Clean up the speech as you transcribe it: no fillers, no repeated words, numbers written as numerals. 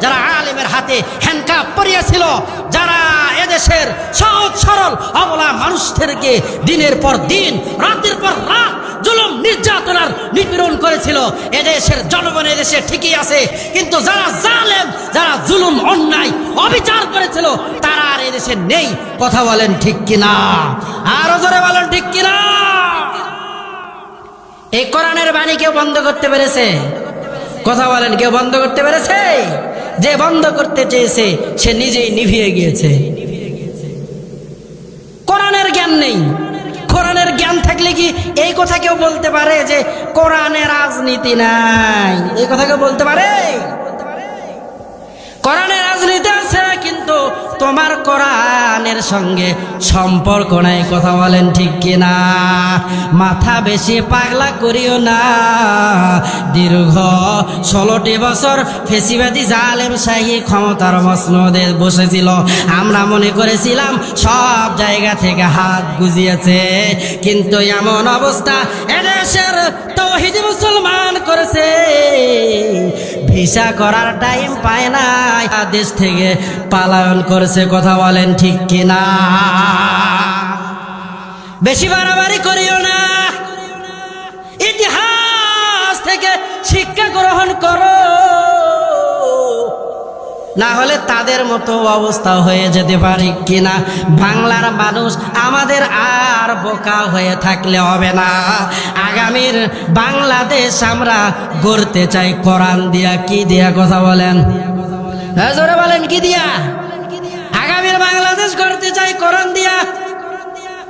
যারা আলেমের হাতে হ্যান্ডকাপ পরিয়েছিল, যারা এদেশের সহজ সরল অবলা মানুষদেরকে দিনের পর দিন রাতের পর রাত জুলুম নির্যাতনার নিপীড়ন করেছিল, এদেশের জনগণ এদেশে ঠিকই আছে, কিন্তু যারা জালেম, যারা জুলুম অন্যায় অবিচার করেছিল তারা আর এদেশে নেই। কথা বলেন ঠিক কিনা? আরো জোরে বলেন ঠিক কিনা? এই কোরআনের বাণী কেউ বন্ধ করতে পেরেছে? কথা বলেন, কেউ বন্ধ করতে পেরেছে? যে বন্ধ করতে চেয়েছে সে নিজেই নিভিয়ে গিয়েছে। কোরআনের জ্ঞান নেই। কোরআনের জ্ঞান থাকলে কি এই কথা কেউ বলতে পারে যে কোরআনে রাজনীতি নাই? এই কথা কেউ বলতে পারে? কোরআনে রাজনীতি আছে, কিন্তু তোমার কোরআনের সঙ্গে সম্পর্ক নাই। কথা বলেন ঠিক কিনা? মাথা বেশি পাগলা করিও না। দীর্ঘ 16টি বছর ফেসিবাদী জালেম শাহী ক্ষমতার মসনদে বসেছিল। আমরা মনে করেছিলাম সব জায়গা থেকে হাত গুজিয়েছে, কিন্তু এমন অবস্থা এদেশের তাওহীদি মুসলমান করেছে, ভিসা করার টাইম পায় না, দেশ থেকে পালায়ন করেছে। কথা বলেন ঠিক কিনা? বেশি বাড়াবাড়ি করিও না, ইতিহাস থেকে শিক্ষা গ্রহণ করো, না হলে তাদের মতো অবস্থা হয়ে যেতে পারে। কিনা বাংলার মানুষ আমাদের আর বোকা হয়ে থাকলে হবে না। আগামীর বাংলাদেশ আমরা গড়তে চাই কোরআন দিয়া। কি দিয়া? কথা বলেন, জোরে বলেন, কি দিয়া? আগামীর বাংলাদেশ গড়তে চাই কোরআন দিয়া।